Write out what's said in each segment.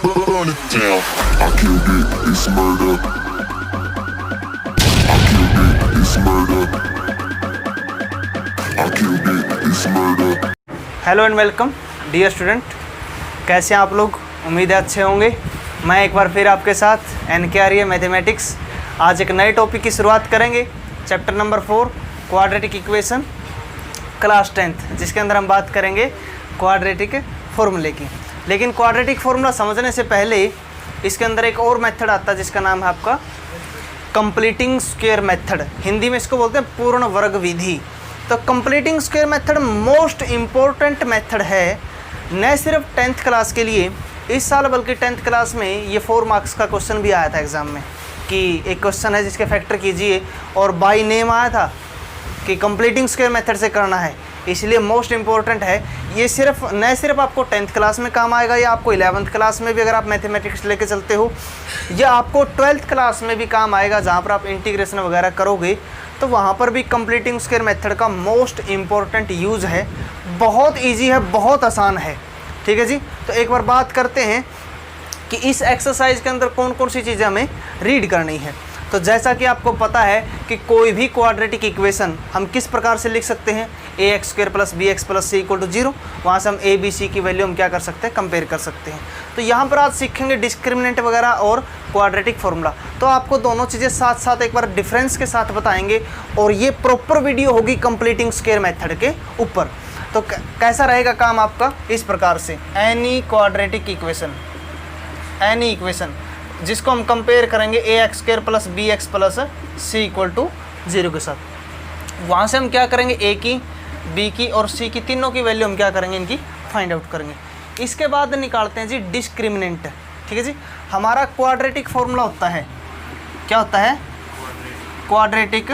burn it down. I killed it, it's murder. I killed it, it's murder. I killed it, it's murder. Hello and welcome dear student, कैसे हैं आप लोग? उम्मीद है अच्छे होंगे। मैं एक बार फिर आपके साथ एनकेआरए मैथमेटिक्स आज एक नए टॉपिक की शुरुआत करेंगे। Chapter number 4 quadratic equation class 10th, जिसके अंदर हम बात करेंगे क्वाड्रेटिक फॉर्मूले की। लेकिन क्वाड्रेटिक फार्मूला समझने से पहले इसके अंदर एक और मेथड आता है जिसका नाम है आपका कंप्लीटिंग स्क्वायर मेथड। हिंदी में इसको बोलते हैं पूर्ण वर्ग विधि। तो completing square method most important method है, न सिर्फ 10th क्लास के लिए इस साल, बल्कि 10th क्लास में ये 4 मार्क्स का क्वेश्चन भी आया था एग्ज़ाम में कि एक क्वेश्चन है जिसके फैक्टर कीजिए और बाय नेम आया था कि कंप्लीटिंग स्क्वायर मेथड से करना है, इसलिए मोस्ट इम्पोर्टेंट है। ये न सिर्फ आपको 10th क्लास में काम आएगा, या आपको 11th क्लास में भी अगर आप मैथमेटिक्स लेके चलते हो, या आपको 12th क्लास में भी काम आएगा जहाँ पर आप इंटीग्रेशन वगैरह करोगे, तो वहाँ पर भी कंप्लीटिंग स्क्वायर मेथड का मोस्ट इम्पोर्टेंट यूज़ है। बहुत ईजी है, बहुत आसान है। ठीक है जी। तो एक बार बात करते हैं कि इस एक्सरसाइज के अंदर कौन कौन सी चीज़ें हमें रीड करनी है। तो जैसा कि आपको पता है कि कोई भी क्वाड्रेटिक इक्वेशन हम किस प्रकार से लिख सकते हैं, ax² + bx + c = 0। वहाँ से हम a b c की वैल्यू हम क्या कर सकते हैं, कंपेयर कर सकते हैं। तो यहाँ पर आज सीखेंगे डिस्क्रिमिनेंट वगैरह और क्वाड्रेटिक फार्मूला। तो आपको दोनों चीज़ें साथ साथ एक बार डिफरेंस के साथ बताएंगे, और ये प्रॉपर वीडियो होगी कंप्लीटिंग स्क्वायर मेथड के ऊपर। तो कैसा रहेगा काम आपका इस प्रकार से, any quadratic equation, any equation जिसको हम कंपेयर करेंगे ax² + bx + c = 0 के साथ, वहाँ से हम क्या करेंगे, a की, b की और c की तीनों की वैल्यू हम क्या करेंगे, इनकी फाइंड आउट करेंगे। इसके बाद निकालते हैं जी डिस्क्रिमिनेंट। ठीक है जी। हमारा क्वाड्रेटिक फार्मूला होता है, क्या होता है, क्वाड्रेटिक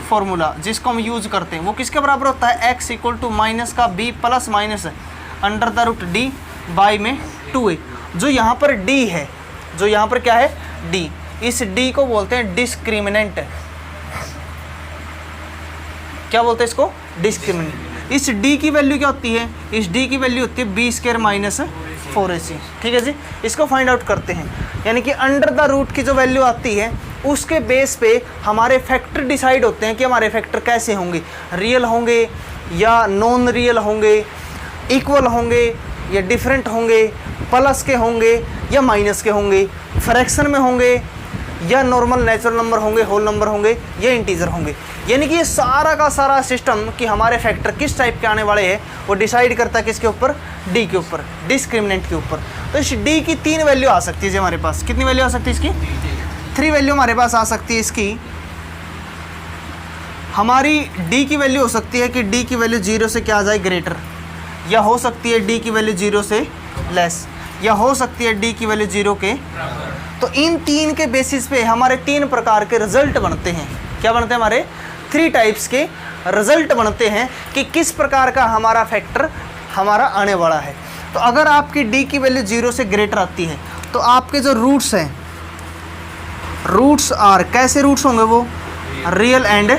फार्मूला जिसको हम यूज़ करते हैं वो किसके बराबर होता है, x = माइनस का b plus minus √d by में 2a। जो यहाँ पर d है, जो यहाँ पर क्या है, d, इस d को बोलते हैं डिस्क्रिमिनेंट। क्या बोलते हैं इसको, डिस्क्रिमिनेंट। इस d की वैल्यू क्या होती है, इस d की वैल्यू होती है b² - 4ac। ठीक है जी। इसको फाइंड आउट करते हैं, यानी कि √रूट की जो वैल्यू आती है उसके बेस पे हमारे फैक्टर डिसाइड होते हैं कि हमारे फैक्टर कैसे होंगे, रियल होंगे या नॉन रियल होंगे, इक्वल होंगे या डिफरेंट होंगे, प्लस के होंगे या माइनस के होंगे, फ्रैक्शन में होंगे या नॉर्मल नेचुरल नंबर होंगे, होल नंबर होंगे या इंटीजर होंगे। यानी कि ये सारा का सारा सिस्टम कि हमारे फैक्टर किस टाइप के आने वाले हैं वो डिसाइड करता है किसके ऊपर, डी के ऊपर, डिस्क्रिमिनेंट के ऊपर। तो इस डी की 3 वैल्यू आ सकती है जी हमारे पास। कितनी वैल्यू आ सकती है इसकी, 3 वैल्यू हमारे पास आ सकती है इसकी। हमारी डी की वैल्यू हो सकती है कि डी की वैल्यू 0 से क्या आ जाए, ग्रेटर, या हो सकती है डी की वैल्यू 0 से लेस, या हो सकती है डी की वैल्यू 0 के। तो इन 3 के बेसिस पे हमारे 3 प्रकार के रिजल्ट बनते हैं। क्या बनते हैं, हमारे 3 टाइप्स के रिजल्ट बनते हैं कि किस प्रकार का हमारा फैक्टर हमारा आने वाला है। तो अगर आपकी डी की वैल्यू 0 से ग्रेटर आती है तो आपके जो रूट्स हैं, रूट्स आर, कैसे रूट्स होंगे वो, रियल एंड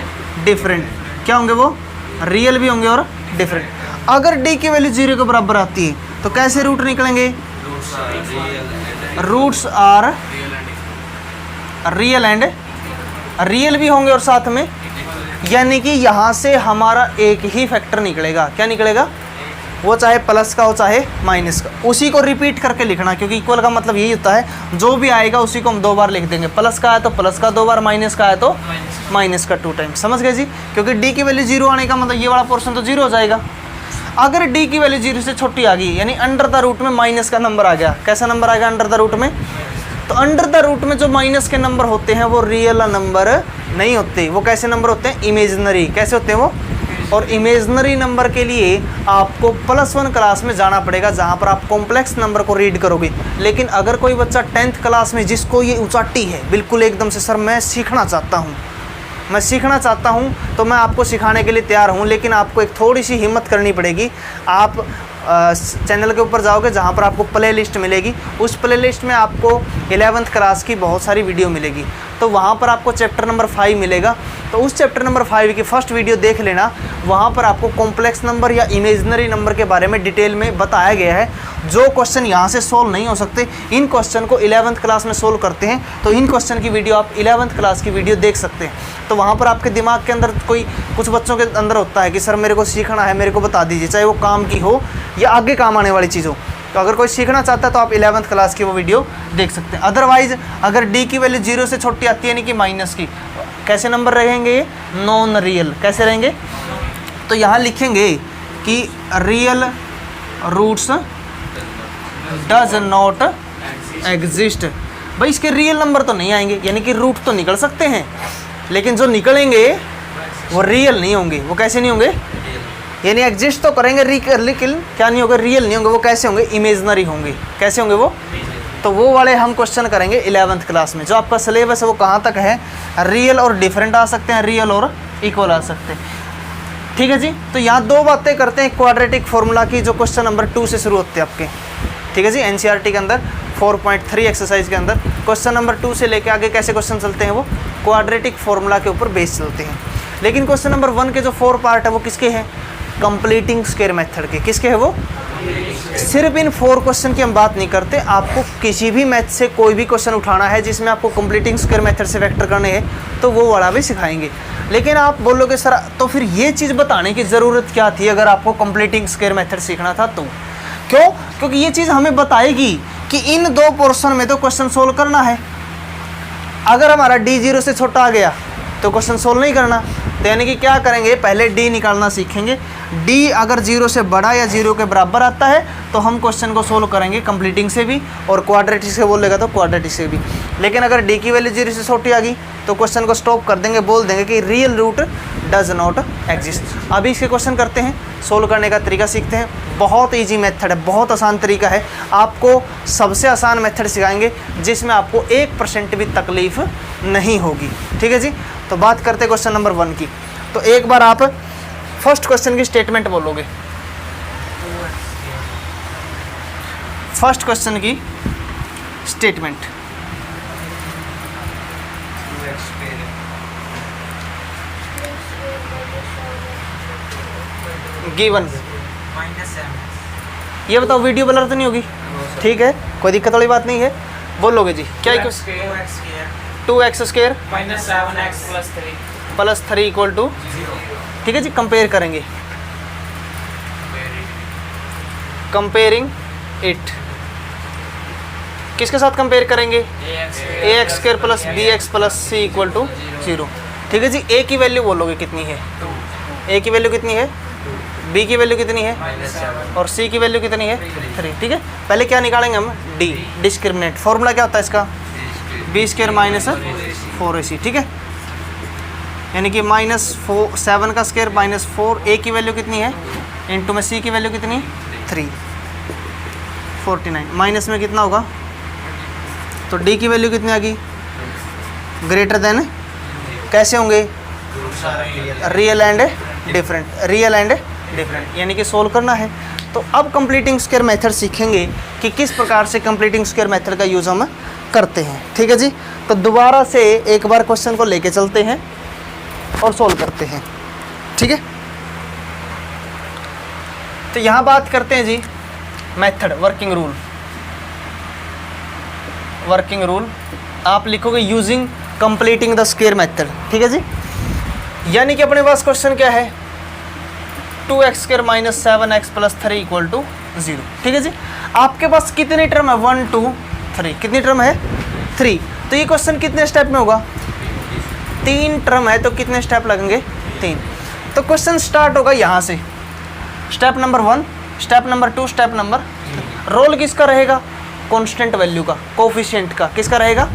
डिफरेंट। क्या होंगे वो, रियल भी होंगे और डिफरेंट। अगर डी की वैल्यू 0 के बराबर आती है तो कैसे रूट निकलेंगे, roots are real and, real भी होंगे और साथ में, यानी कि यहाँ से हमारा एक ही फैक्टर निकलेगा। क्या निकलेगा, वो चाहे प्लस का हो चाहे माइनस का। उसी को रिपीट करके लिखना, क्योंकि इक्वल का मतलब यही होता है जो भी आएगा उसी को हम 2 बार लिख देंगे। प्लस का आया तो प्लस का 2 बार, माइनस का आया तो माइनस का 2 टाइम। समझ गए जी। क्योंकि डी की वैल्यू 0 आने का मतलब ये वाला पोर्शन तो 0 हो जाएगा। अगर डी की वैल्यू 0 से छोटी आ गई, यानी √रूट में माइनस का नंबर आ गया, कैसा नंबर आ गया √रूट में, तो √रूट में जो माइनस के नंबर होते हैं वो रियल नंबर नहीं होते, वो कैसे नंबर होते हैं, इमेजिनरी। कैसे होते हैं वो, और इमेजिनरी नंबर के लिए आपको +1 क्लास में जाना पड़ेगा जहाँ पर आप कॉम्प्लेक्स नंबर को रीड करोगे। लेकिन अगर कोई बच्चा 10th क्लास में जिसको ये उचाटी है बिल्कुल एकदम से, सर मैं सीखना चाहता हूँ, मैं सीखना चाहता हूँ, तो मैं आपको सिखाने के लिए तैयार हूँ, लेकिन आपको एक थोड़ी सी हिम्मत करनी पड़ेगी। आप चैनल के ऊपर जाओगे जहाँ पर आपको प्ले लिस्ट मिलेगी, उस प्ले लिस्ट में आपको 11th क्लास की बहुत सारी वीडियो मिलेगी। तो वहाँ पर आपको चैप्टर नंबर 5 मिलेगा। तो उस चैप्टर नंबर 5 की फर्स्ट वीडियो देख लेना, वहाँ पर आपको कॉम्प्लेक्स नंबर या इमेजिनरी नंबर के बारे में डिटेल में बताया गया है। जो क्वेश्चन यहाँ से सोल्व नहीं हो सकते, इन क्वेश्चन को 11th क्लास में सोल्व करते हैं, तो इन क्वेश्चन की वीडियो आप 11th क्लास की वीडियो देख सकते हैं। तो वहाँ पर आपके दिमाग के अंदर कुछ बच्चों के अंदर होता है कि सर मेरे को सीखना है, मेरे को बता दीजिए, चाहे वो काम की हो या आगे काम आने वाली चीज़ हो। तो अगर कोई सीखना चाहता है तो आप 11th क्लास की वो वीडियो देख सकते हैं। अदरवाइज अगर डी की वैल्यू 0 से छोटी आती है यानी कि माइनस की, कैसे नंबर रहेंगे ये? Non real. कैसे रहेंगे? तो यहाँ लिखेंगे कि real roots does not exist. भाई इसके रियल नंबर तो नहीं आएंगे, यानी कि रूट तो निकल सकते हैं, लेकिन जो निकलेंगे वो रियल नहीं होंगे। वो कैसे नहीं होंगे? यानी एग्जिस्ट तो करेंगे, लेकिन क्या नहीं होगा? रियल नहीं होंगे। वो कैसे होंगे? इमेजिनरी होंगे। कैसे होंगे वो? तो वो वाले हम क्वेश्चन करेंगे 11th क्लास में। जो आपका सिलेबस है वो कहाँ तक है? रियल और डिफरेंट आ सकते हैं, रियल और इक्वल आ सकते हैं। ठीक है जी। तो यहाँ दो बातें करते हैं क्वाड्रेटिक फार्मूला की, जो क्वेश्चन नंबर 2 से शुरू होते हैं आपके। ठीक है जी। एनसीईआरटी के अंदर 4.3 एक्सरसाइज के अंदर क्वेश्चन नंबर 2 से लेके आगे कैसे क्वेश्चन चलते हैं? वो क्वाड्रेटिक फार्मूला के ऊपर बेस चलते हैं। लेकिन क्वेश्चन नंबर 1 के जो 4 पार्ट है वो किसके हैं? कंप्लीटिंग स्क्वायर मेथड के। किसके है वो? सिर्फ इन 4 क्वेश्चन की हम बात नहीं करते। आपको किसी भी मैथ से कोई भी क्वेश्चन उठाना है जिसमें आपको कंप्लीटिंग स्क्वायर मेथड से वेक्टर करने हैं, तो वो वाला भी सिखाएंगे। लेकिन आप बोलोगे सर तो फिर ये चीज़ बताने की ज़रूरत क्या थी अगर आपको कंप्लीटिंग स्क्वायर मेथड सीखना था तो? क्यों? क्योंकि ये चीज़ हमें बताएगी कि इन 2 पोर्शन में तो क्वेश्चन सोल्व करना है। अगर हमारा डी 0 से छोटा आ गया तो क्वेश्चन सोल्व नहीं करना। तो यानी कि क्या करेंगे? पहले डी निकालना सीखेंगे। डी अगर 0 से बड़ा या 0 के बराबर आता है तो हम क्वेश्चन को सोल्व करेंगे कंप्लीटिंग से भी, और क्वाड्रेटिक से बोलेगा तो क्वाड्रेटिक से भी। लेकिन अगर डी की वैल्यू 0 से छोटी आ गई तो क्वेश्चन को स्टॉप कर देंगे, बोल देंगे कि real root does not exist. अभी इसके क्वेश्चन करते हैं, सोल्व करने का तरीका सीखते हैं। बहुत ईजी मेथड है, बहुत आसान तरीका है। आपको सबसे आसान मेथड सिखाएंगे जिसमें आपको 1% भी तकलीफ नहीं होगी। ठीक है जी। तो बात करते हैं क्वेश्चन नंबर 1 की। तो एक बार आप फर्स्ट क्वेश्चन की स्टेटमेंट बोलोगे। फर्स्ट क्वेश्चन की स्टेटमेंट। गिवन। ये बताओ वीडियो ब्लर तो नहीं होगी? ठीक है, कोई दिक्कत वाली बात नहीं है। बोलोगे जी क्या? 2x square minus 7x plus 3 equal to 0। ठीक है जी। कंपेयर करेंगे, कंपेयरिंग इट किसके साथ कंपेयर करेंगे? ax square plus bx plus c equal to 0। ठीक है जी। a की वैल्यू बोलोगे कितनी है? a की वैल्यू कितनी है? b की वैल्यू कितनी है? और c की वैल्यू कितनी है? 3। ठीक है। पहले क्या निकालेंगे हम? d discriminant. फॉर्मूला क्या होता है इसका? b square minus 4ac। ठीक है। यानी कि -7 का स्क्वायर माइनस 4। a की वैल्यू कितनी है? इंटू में c की वैल्यू कितनी? 3। 49 माइनस में कितना होगा? तो d की वैल्यू कितनी आ गई? Greater than. कैसे होंगे? Real and different. Real and different यानी कि सोल्व करना है। तो अब कंप्लीटिंग स्क्वायर मेथड सीखेंगे कि किस प्रकार से कंप्लीटिंग स्क्वायर मेथड का यूज़ हम करते हैं। ठीक है जी। तो दोबारा से एक बार क्वेश्चन को लेके चलते हैं और सोल्व करते हैं। ठीक है। तो यहाँ बात करते हैं जी method, working rule. Working rule आप लिखोगे using completing the square method. ठीक है जी। यानी कि अपने पास क्वेश्चन क्या है? 2x square minus 7x plus 3 equal to 0। ठीक है जी। आपके पास कितनी टर्म है? 1 2 3। कितनी टर्म है? 3। तो ये क्वेश्चन कितने स्टेप में होगा? 3 टर्म है तो कितने स्टेप लगेंगे? 3। तो क्वेश्चन स्टार्ट होगा यहाँ से, step number 1, step number 2, step number 3। Role किसका रहेगा? कांस्टेंट वैल्यू का, कोफिशिएंट का। किसका रहेगा?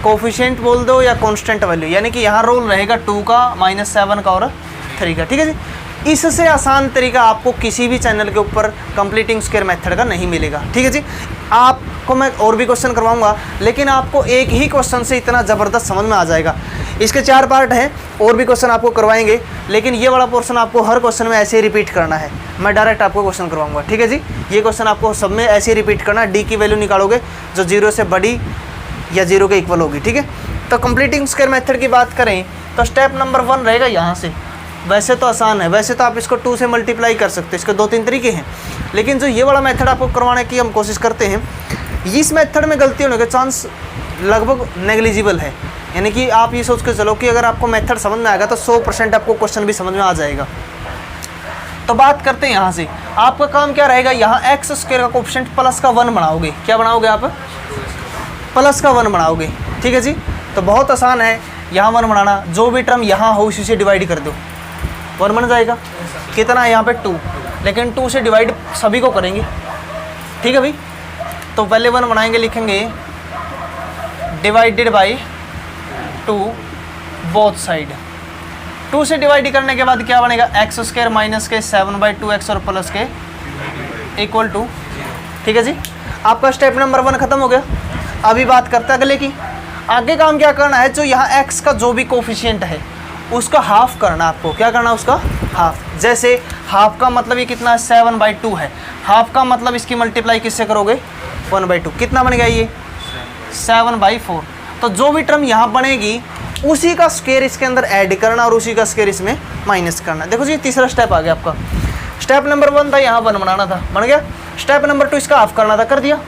कोफिशिएंट बोल दो या कांस्टेंट वैल्यू। यानी कि यहाँ रोल रहेगा 2 का, -7 का और 3 का। ठीक है जी। इससे आसान तरीका आपको किसी भी चैनल के ऊपर कंप्लीटिंग स्क्वायर मेथड का नहीं मिलेगा। ठीक है जी। आपको मैं और भी क्वेश्चन करवाऊंगा, लेकिन आपको एक ही क्वेश्चन से इतना ज़बरदस्त समझ में आ जाएगा। इसके 4 पार्ट हैं, और भी क्वेश्चन आपको करवाएंगे, लेकिन ये वाला पोर्शन आपको हर क्वेश्चन में ऐसे ही रिपीट करना है। मैं डायरेक्ट आपको क्वेश्चन करवाऊंगा। ठीक है जी। ये क्वेश्चन आपको सब में ऐसे ही रिपीट करना है। डी की वैल्यू निकालोगे जो 0 से बड़ी या 0 के इक्वल होगी। ठीक है। तो कंप्लीटिंग स्क्वायर मेथड की बात करें तो स्टेप नंबर 1 रहेगा यहाँ से। वैसे तो आसान है, वैसे तो आप इसको 2 से मल्टीप्लाई कर सकते हो, इसके 2-3 तरीके हैं, लेकिन जो ये वाला मेथड आपको करवाने की हम कोशिश करते हैं, इस मेथड में गलती होने के चांस लगभग नेग्लिजिबल है। यानी कि आप ये सोच के चलो कि अगर आपको मेथड समझ में आएगा तो 100% आपको क्वेश्चन भी समझ में आ जाएगा। तो बात करते हैं यहाँ से, आपका काम क्या रहेगा, यहाँ एक्स स्क्वायर का कोएफिशिएंट प्लस का 1 बनाओगे। क्या बनाओगे आप? प्लस का 1 बनाओगे, ठीक है जी। तो बहुत आसान है यहाँ 1 बनाना, जो भी टर्म यहाँ हो उसी से डिवाइड कर दो, 1 बन जाएगा। कितना है यहाँ पे 2, लेकिन 2 से डिवाइड सभी को करेंगे, ठीक है भाई। तो पहले 1 बनाएंगे, लिखेंगे डिवाइडेड बाई 2 बोथ साइड। 2 से डिवाइड करने के बाद क्या बनेगा, एक्स स्क्वायर माइनस के 7/2x और प्लस के इक्वल टू, ठीक है जी। आपका स्टेप नंबर 1 खत्म हो गया। अभी बात करते हैं अगले की। आगे काम क्या करना है, जो यहाँ x का जो भी कोफिशिएंट है उसका हाफ करना है आपको। क्या करना है, उसका हाफ। जैसे हाफ का मतलब ये कितना है, 7/2 है। हाफ का मतलब इसकी मल्टीप्लाई किससे करोगे, 1/2। कितना बन गया ये, 7/4। तो जो भी टर्म यहाँ बनेगी उसी का स्क्वायर इसके अंदर ऐड करना और उसी का स्क्वायर इसमें माइनस करना। देखो जी, तीसरा स्टेप आ गया आपका। स्टेप नंबर 1 था यहाँ 1 बनाना था, बन गया। स्टेप नंबर 2 इसका हाफ करना था, कर दिया।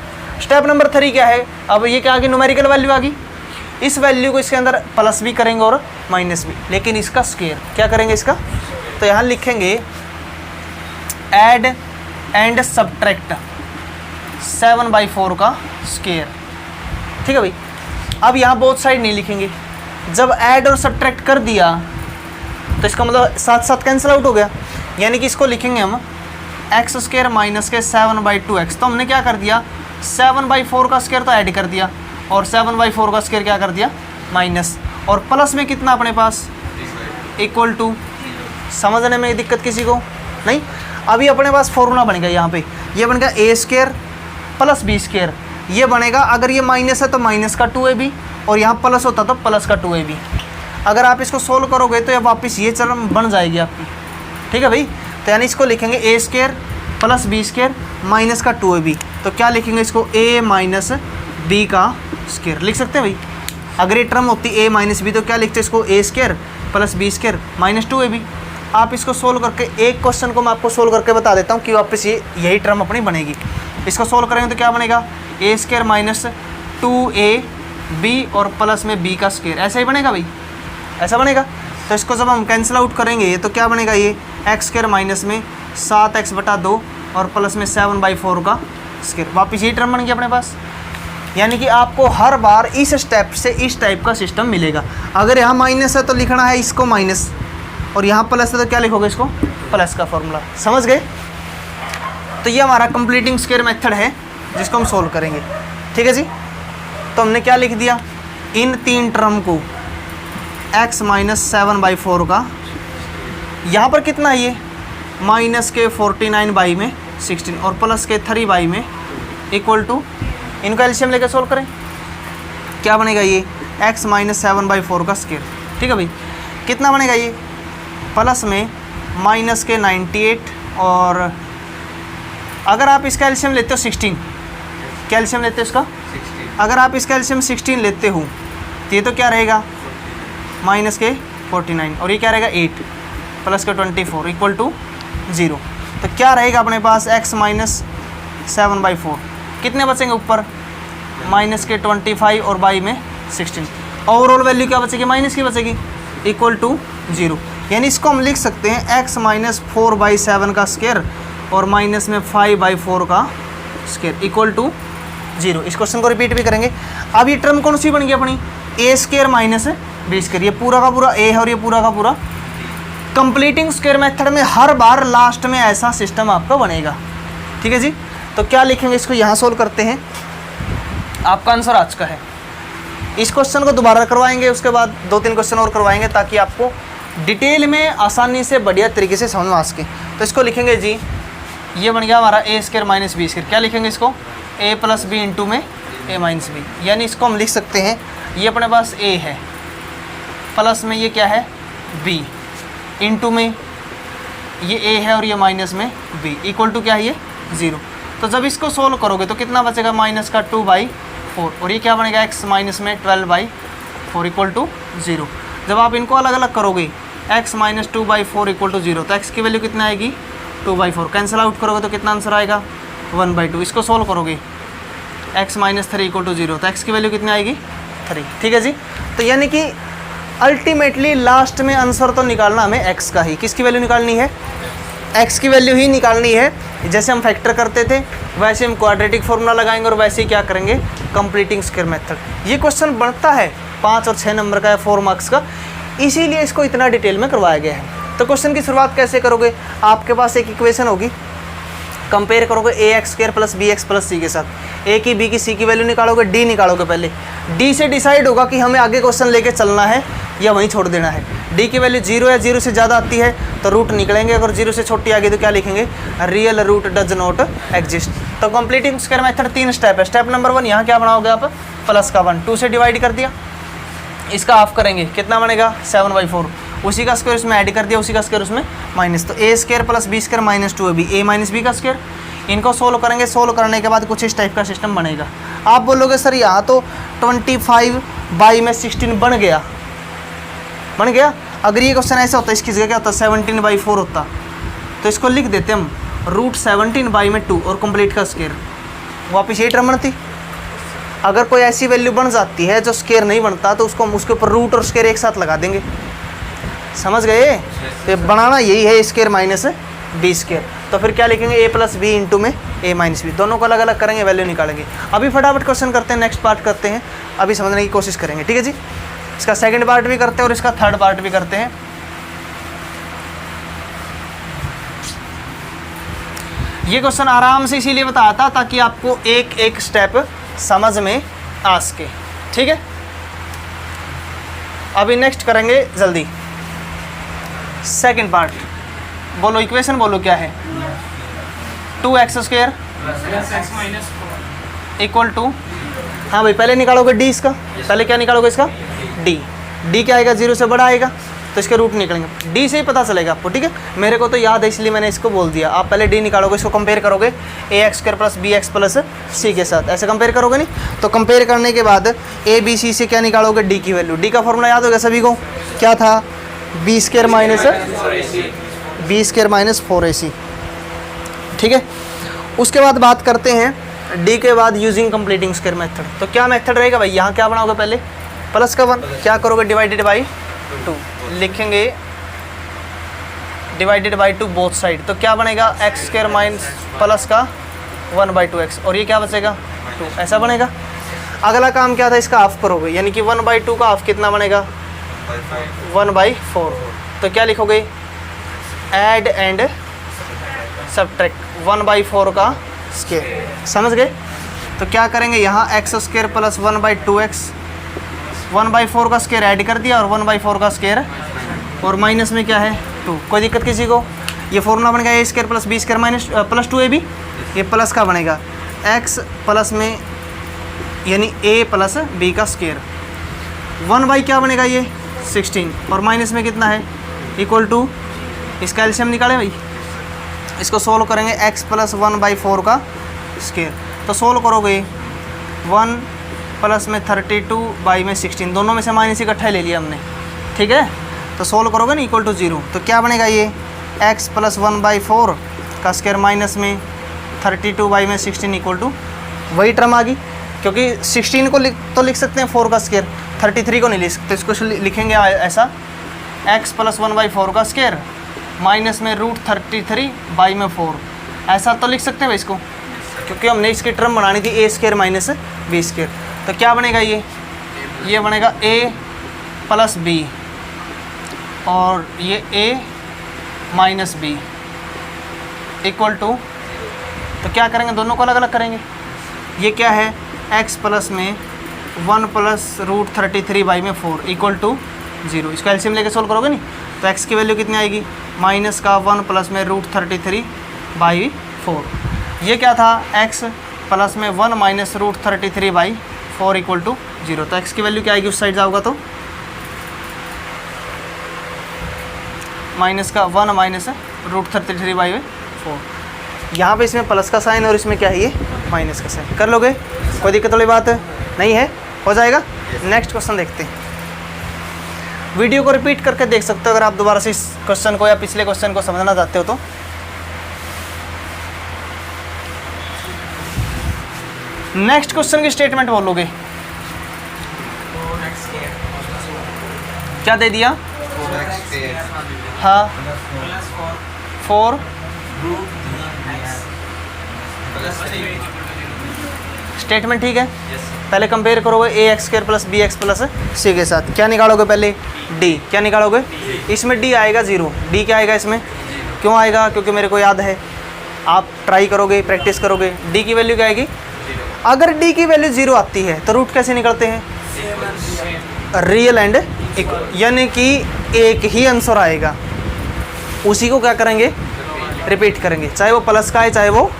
स्टेप नंबर 3 क्या है, अब ये क्या आ गई, न्यूमेरिकल वैल्यू आ गई। इस वैल्यू को इसके अंदर प्लस भी करेंगे और माइनस भी, लेकिन इसका स्क्वायर क्या करेंगे इसका। तो यहाँ लिखेंगे ऐड एंड सब्ट्रैक्ट 7/4 का स्क्वायर, ठीक है भाई। अब यहाँ बोथ साइड नहीं लिखेंगे, जब ऐड और सब्ट्रैक्ट कर दिया तो इसका मतलब साथ साथ कैंसिल आउट हो गया। यानी कि इसको लिखेंगे हम एक्स स्क्वायर माइनस के 7/2x। तो हमने क्या कर दिया, 7/4 का स्क्वायर तो ऐड कर दिया और 7/4 का स्क्वायर क्या कर दिया, माइनस। और प्लस में कितना अपने पास, इक्वल टू। समझने में दिक्कत किसी को नहीं। अभी अपने पास फॉर्मूला बन गया, यहाँ पे ये बन गया ए स्क्वायर प्लस बी स्क्वायर। ये बनेगा, अगर ये माइनस है तो माइनस का 2ab और यहाँ प्लस होता तो प्लस का 2ab। अगर आप इसको सोल्व करोगे तो ये वापस ये टर्म बन जाएगी आपकी, ठीक है भाई। तो यानी इसको लिखेंगे a square plus B square minus का 2ab। तो क्या लिखेंगे इसको, a माइनस बी का स्क्वायर लिख सकते हैं भाई। अगर ये टर्म होती a माइनस बी तो क्या लिखते हैं इसको, a square plus B square minus 2ab। आप इसको सोल्व करके, एक क्वेश्चन को मैं आपको सोल्व करके बता देता हूँ कि वापस ये यही टर्म अपनी बनेगी। इसको सोल्व करेंगे तो क्या बनेगा, a स्क्वायर माइनस 2ab और प्लस में b का स्क्वायर। ऐसा ही बनेगा भाई, ऐसा बनेगा। तो इसको जब हम कैंसिल आउट करेंगे तो क्या बनेगा, ये एक्स स्क्वायर माइनस में 7x/2 और प्लस में 7/4 का स्क्वायर। वापस यही टर्म बन गया अपने पास। यानी कि आपको हर बार इस स्टेप से इस टाइप का सिस्टम मिलेगा। अगर यहाँ माइनस है तो लिखना है इसको माइनस, और यहाँ प्लस है तो क्या लिखोगे इसको, प्लस का फॉर्मूला। समझ गए। तो ये हमारा कंप्लीटिंग स्क्वायर मेथड है जिसको हम सोल्व करेंगे, ठीक है जी। तो हमने क्या लिख दिया, इन 3 टर्म को x माइनस 7/4 का, यहाँ पर कितना है ये, माइनस के 49/16 और प्लस के 3 में इक्वल टू, इनका एलसीएम लेकर सोल्व करें। क्या बनेगा ये, x माइनस 7/4 का स्क्वायर, ठीक है भाई। कितना बनेगा ये, प्लस में माइनस के 98 और अगर आप इसका एलसीएम लेते हो 16, क्या एलसीएम लेते हो इसका 16। अगर आप इसका एलसीएम 16 लेते हो तो ये तो क्या रहेगा, माइनस के 49 और ये क्या रहेगा 8 प्लस के 24 इक्वल टू 0। तो क्या रहेगा अपने पास, x माइनस 7/4। कितने बचेंगे ऊपर, माइनस के 25 और बाई में 16। ओवरऑल वैल्यू क्या बचेगी, माइनस की बचेगी, इक्वल टू 0। यानी इसको हम लिख सकते हैं x माइनस 4/7 का स्क्वायर और माइनस में 5/4 का स्क्वायर इक्वल टू 0। इस क्वेश्चन को रिपीट भी करेंगे। अब ये टर्म कौन सी बन गई अपनी, a square minus B square. ये पूरा का पूरा a है और ये पूरा का पूरा। कंप्लीटिंग स्क्वायर मेथड में हर बार लास्ट में ऐसा सिस्टम आपका बनेगा, ठीक है जी। तो क्या लिखेंगे, इसको यहाँ सोल्व करते हैं। आपका आंसर आज का है। इस क्वेश्चन को दोबारा करवाएंगे, उसके बाद 2-3 क्वेश्चन और करवाएंगे ताकि आपको डिटेल में आसानी से बढ़िया तरीके से समझ में आ सके। तो इसको लिखेंगे जी, ये बन गया हमारा a square minus B square. क्या लिखेंगे इसको, a प्लस बी इंटू में a माइनस बी। यानी इसको हम लिख सकते हैं, ये अपने पास a है, प्लस में ये क्या है b, इंटू में ये a है और ये माइनस में b, इक्वल टू क्या है ये 0। तो जब इसको सोल्व करोगे तो कितना बचेगा, माइनस का 2/4 और ये क्या बनेगा x माइनस में 12/4। 4 इक्वल टू 0। जब आप इनको अलग अलग करोगे x माइनस 2/4 इक्वल टू 0, तो x की वैल्यू कितना आएगी 2/4। कैंसिल आउट करोगे तो कितना आंसर आएगा 1/2। इसको सोल्व करोगे x माइनस 3 इक्वल टू 0, तो x की वैल्यू कितनी आएगी 3। ठीक है जी। तो यानी कि अल्टीमेटली लास्ट में आंसर तो निकालना हमें x का ही, किसकी वैल्यू निकालनी है, x की वैल्यू ही निकालनी है। जैसे हम फैक्टर करते थे वैसे हम क्वाड्रेटिक फॉर्मूला लगाएंगे और वैसे ही क्या करेंगे कंप्लीटिंग स्क्वायर मेथड। ये क्वेश्चन बनता है 5 और 6 नंबर का है, 4 मार्क्स का, इसीलिए इसको इतना डिटेल में करवाया गया है। तो क्वेश्चन की शुरुआत कैसे करोगे, आपके पास एक इक्वेशन होगी, कंपेयर करोगे ax² plus bx plus c के साथ, a की b की c की वैल्यू निकालोगे, d निकालोगे। पहले d से डिसाइड होगा कि हमें आगे क्वेश्चन लेके चलना है या वहीं छोड़ देना है। d की वैल्यू 0 या 0 से ज़्यादा आती है तो रूट निकलेंगे, अगर 0 से छोटी आ गई तो क्या लिखेंगे, real root does not exist. तो कंप्लीटिंग स्क्वायर मेथड 3 स्टेप है। स्टेप नंबर 1, यहाँ क्या बनाओगे आप, प्लस का 1, 2 से डिवाइड कर दिया, इसका हाफ करेंगे, कितना बनेगा 7/4, उसी का स्क्वायर उसमें ऐड कर दिया, उसी का स्क्वायर उसमें माइनस, तो a² plus b² minus 2ab, a minus b का स्क्वायर। इनको सोल्व करेंगे, सोल्व करने के बाद कुछ इस टाइप का सिस्टम बनेगा। आप बोलोगे सर यहाँ तो 25/16 बन गया, बन गया। अगर ये क्वेश्चन ऐसा होता, इसकी जगह क्या होता 17/4 होता, तो इसको लिख देते हम √17/2 और कंप्लीट का स्क्वायर, वापस यही टर्म बनती। अगर कोई ऐसी वैल्यू बन जाती है जो स्क्वायर नहीं बनता तो उसको उसके ऊपर रूट और स्क्वायर एक साथ लगा देंगे, समझ गए। तो बनाना यही है स्क्वायर माइनस b²। तो फिर क्या लिखेंगे a प्लस बी इंटू में a माइनस बी, दोनों को अलग अलग करेंगे, वैल्यू निकालेंगे। अभी फटाफट क्वेश्चन करते हैं, नेक्स्ट पार्ट करते हैं, अभी समझने की कोशिश करेंगे। ठीक है जी, इसका सेकंड पार्ट भी करते हैं और इसका थर्ड पार्ट भी करते हैं। ये क्वेश्चन आराम से इसीलिए बताया था ताकि आपको एक एक स्टेप समझ में आ सके। ठीक है, अभी नेक्स्ट करेंगे जल्दी। सेकंड पार्ट, बोलो इक्वेशन बोलो क्या है, 2x² इक्वल टू, हाँ भाई पहले निकालोगे d इसका, पहले क्या निकालोगे इसका d क्या आएगा 0 से बड़ा आएगा तो इसके रूट निकलेंगे, d से ही पता चलेगा आपको। ठीक है, मेरे को तो याद है इसलिए मैंने इसको बोल दिया। आप पहले d निकालोगे, इसको कंपेयर करोगे ax² plus bx plus c के साथ, ऐसे कंपेयर करोगे नहीं, तो कंपेयर करने के बाद a b c से क्या निकालोगे d की वैल्यू। d का फॉर्मूला याद होगा सभी को, क्या था b² माइनस 4ac। ठीक है, उसके बाद बात करते हैं d के बाद यूजिंग कंप्लीटिंग स्क्वायर मेथड। तो क्या मेथड रहेगा भाई, यहाँ क्या बनाओगे, पहले प्लस का 1 क्या करोगे डिवाइडेड बाई 2, लिखेंगे डिवाइडेड बाई 2 बोथ साइड, तो क्या बनेगा x² माइनस प्लस का 1/2x, और ये क्या बचेगा 2, ऐसा बनेगा। अगला काम क्या था, इसका हाफ करोगे, यानी कि 1/2 का हाफ कितना बनेगा 1/4, तो क्या लिखोगे ऐड एंड सब्ट्रैक्ट 1/4 का स्क्वायर, समझ गए। तो क्या करेंगे यहाँ x² प्लस 1/2x, 1/4 का स्क्वायर ऐड कर दिया और 1/4 का स्क्वायर, और माइनस में क्या है 2, कोई दिक्कत किसी को। ये फॉर्मूला बन गया a² plus b² minus plus 2ab, ये प्लस का बनेगा x प्लस में यानी a प्लस b का स्क्वायर, 1 क्या बनेगा ये 16, और माइनस में कितना है इक्वल टू, इसका एलसीएम निकाले भाई, इसको सोल्व करेंगे x प्लस 1/4 का स्क्वायर, तो सोल्व करोगे 1 प्लस में 32 में 16, दोनों में से माइनस इकट्ठा ले लिया हमने। ठीक है, तो सोल्व करोगे ना इक्वल टू 0, तो क्या बनेगा ये x प्लस 1/4 का स्क्वायर माइनस में 32 में 16 इक्वल टू, वही टर्म आ गई, क्योंकि 16 को तो लिख सकते हैं 4 का स्क्वायर, 33 को नहीं लिख सकते, इसको लिखेंगे ऐसा x प्लस 1/4 का स्क्वायर माइनस में √33 में 4, ऐसा तो लिख सकते हैं भाई इसको, क्योंकि हमने इसकी टर्म बनानी थी a² माइनस b²। तो क्या बनेगा ये बनेगा a प्लस b और ये a minus b equal to, तो क्या करेंगे दोनों को अलग अलग करेंगे। ये क्या है x प्लस में 1 प्लस √33 में 4 इक्वल टू 0, इसका एलसीएम लेके सोल्व करोगे नहीं, तो x की वैल्यू कितनी आएगी माइनस का 1 प्लस में √33/4। ये क्या था x प्लस में 1 माइनस √33/4 इक्वल टू 0, तो x की वैल्यू क्या आएगी, उस साइड जाओगा तो माइनस का 1 माइनस √33/4, यहाँ पे इसमें प्लस का साइन और इसमें क्या है ये माइनस का साइन, कर लोगे, कोई दिक्कत वाली बात नहीं है, हो जाएगा। नेक्स्ट क्वेश्चन देखते हैं। वीडियो को रिपीट करके देख सकते हो अगर आप दोबारा से इस क्वेश्चन को या पिछले क्वेश्चन को समझना चाहते हो तो। नेक्स्ट क्वेश्चन की स्टेटमेंट बोलोगे, क्या दे दिया? हाँ 4 स्टेटमेंट ठीक है। पहले कंपेयर करोगे a x square plus b x plus c के साथ, क्या निकालोगे? पहले डी, क्या निकालोगे? इसमें डी आएगा 0। डी क्या आएगा इसमें? क्यों आएगा? क्योंकि मेरे को याद है, आप ट्राई करोगे, प्रैक्टिस करोगे, डी की वैल्यू क्या आएगी? अगर डी की वैल्यू 0 आती है तो रूट कैसे निकलते हैं? रियल एंड यानी कि एक ही आंसर आएगा, उसी को क्या करेंगे? रिपीट करेंगे। चाहे वो प्लस का है, चाहे वो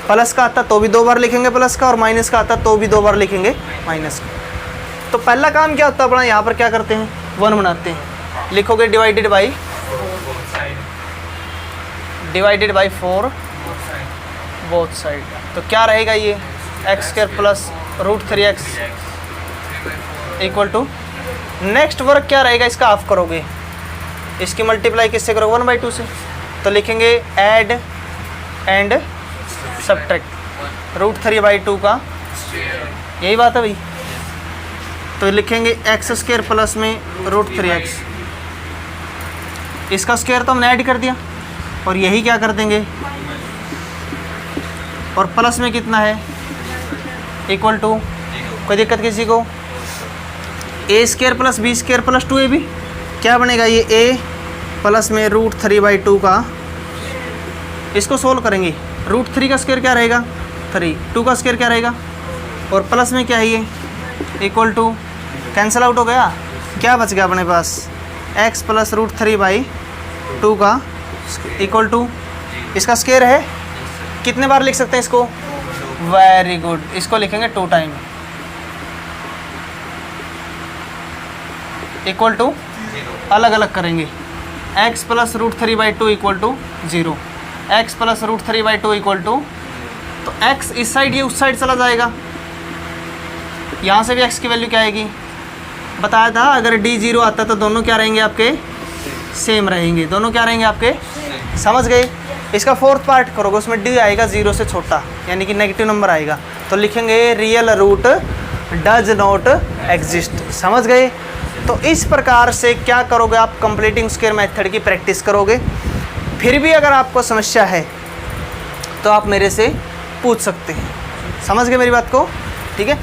प्लस का आता तो भी 2 बार लिखेंगे प्लस का, और माइनस का आता तो भी 2 बार लिखेंगे माइनस का। तो पहला काम क्या होता है अपना? यहाँ पर क्या करते हैं? 1 बनाते हैं। लिखोगे डिवाइडेड बाई 4 बोथ साइड। तो क्या रहेगा ये? X square plus root 3x equal to, next work क्या रहेगा इसका? आप करोगे, इसकी मल्टीप्लाई किससे करोगे? 1/2 से। तो लिखेंगे ऐड एंड सब्ट्रैक्ट रूट 3/2 का, यही बात है भाई। तो लिखेंगे एक्स स्क्वायर प्लस में रूट 3x, इसका स्क्वायर तो हमने ऐड कर दिया, और यही क्या कर देंगे, और प्लस में कितना है? इक्वल टू, कोई दिक्कत किसी को? A square plus B square plus 2ab, क्या बनेगा ये? ए प्लस में रूट 3/2 का, इसको सोल्व करेंगे। रूट 3 का स्क्वायर क्या रहेगा? 3, 2 का स्क्वायर क्या रहेगा? और प्लस में क्या है ये? इक्वल टू, कैंसिल आउट हो गया, क्या बच गया अपने पास? x प्लस रूट 3/2 का इक्वल टू, इसका स्क्वायर है, कितने बार लिख सकते हैं इसको? वेरी गुड, इसको लिखेंगे 2 टाइम। इक्वल टू, अलग अलग करेंगे। x plus root 3/2 equal to 0, x plus root 3/2 equal to, तो x इस साइड ये उस साइड चला जाएगा, यहाँ से भी x की वैल्यू क्या आएगी? बताया था अगर d 0 आता तो दोनों क्या रहेंगे आपके? सेम रहेंगे, दोनों क्या रहेंगे आपके? समझ गए? इसका फोर्थ पार्ट करोगे, उसमें d आएगा 0 से छोटा, यानी कि नेगेटिव नंबर आएगा, तो लिखेंगे real root does not exist. समझ गए? तो इस प्रकार से क्या करोगे आप? कंप्लीटिंग स्क्वायर मेथड की प्रैक्टिस करोगे। फिर भी अगर आपको समस्या है तो आप मेरे से पूछ सकते हैं। समझ गए मेरी बात को? ठीक है,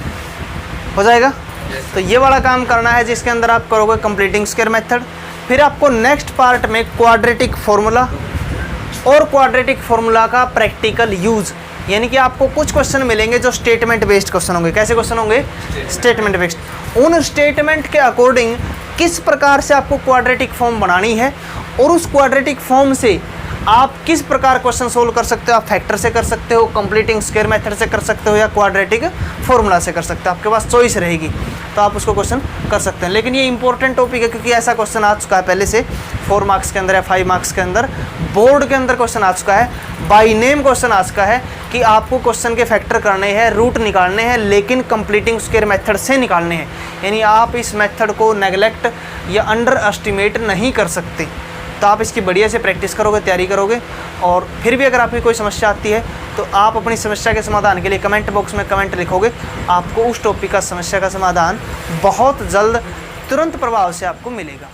हो जाएगा। तो ये वाला काम करना है जिसके अंदर आप करोगे कंप्लीटिंग स्क्वायर मेथड। फिर आपको नेक्स्ट पार्ट में क्वाड्रेटिक फॉर्मूला और क्वाड्रेटिक फॉर्मूला का प्रैक्टिकल यूज़, यानी कि आपको कुछ क्वेश्चन मिलेंगे जो स्टेटमेंट बेस्ड क्वेश्चन होंगे। कैसे क्वेश्चन होंगे? Statement based. उन स्टेटमेंट के अकॉर्डिंग किस प्रकार से आपको क्वाड्रेटिक फॉर्म बनानी है, और उस क्वाड्रेटिक फॉर्म से आप किस प्रकार क्वेश्चन सोल्व कर सकते हो। आप फैक्टर से कर सकते हो, कंप्लीटिंग स्क्वायर मेथड से कर सकते हो, या क्वाड्रेटिक फॉर्मूला से कर सकते हो। आपके पास चॉइस रहेगी, तो आप उसको क्वेश्चन कर सकते हैं। लेकिन ये इंपॉर्टेंट टॉपिक है क्योंकि ऐसा क्वेश्चन आ चुका है पहले से 4 मार्क्स के अंदर या 5 मार्क्स के अंदर, बोर्ड के अंदर क्वेश्चन आ चुका है, बाई नेम क्वेश्चन आ चुका है कि आपको क्वेश्चन के फैक्टर करने हैं, रूट निकालने हैं, लेकिन कंप्लीटिंग स्क्वायर मेथड से निकालने हैं। यानी आप इस मेथड को नेगलेक्ट या अंडर एस्टिमेट नहीं कर सकते। तो आप इसकी बढ़िया से प्रैक्टिस करोगे, तैयारी करोगे, और फिर भी अगर आपकी कोई समस्या आती है तो आप अपनी समस्या के समाधान के लिए कमेंट बॉक्स में कमेंट लिखोगे। आपको उस टॉपिक का समस्या का समाधान बहुत जल्द तुरंत प्रभाव से आपको मिलेगा।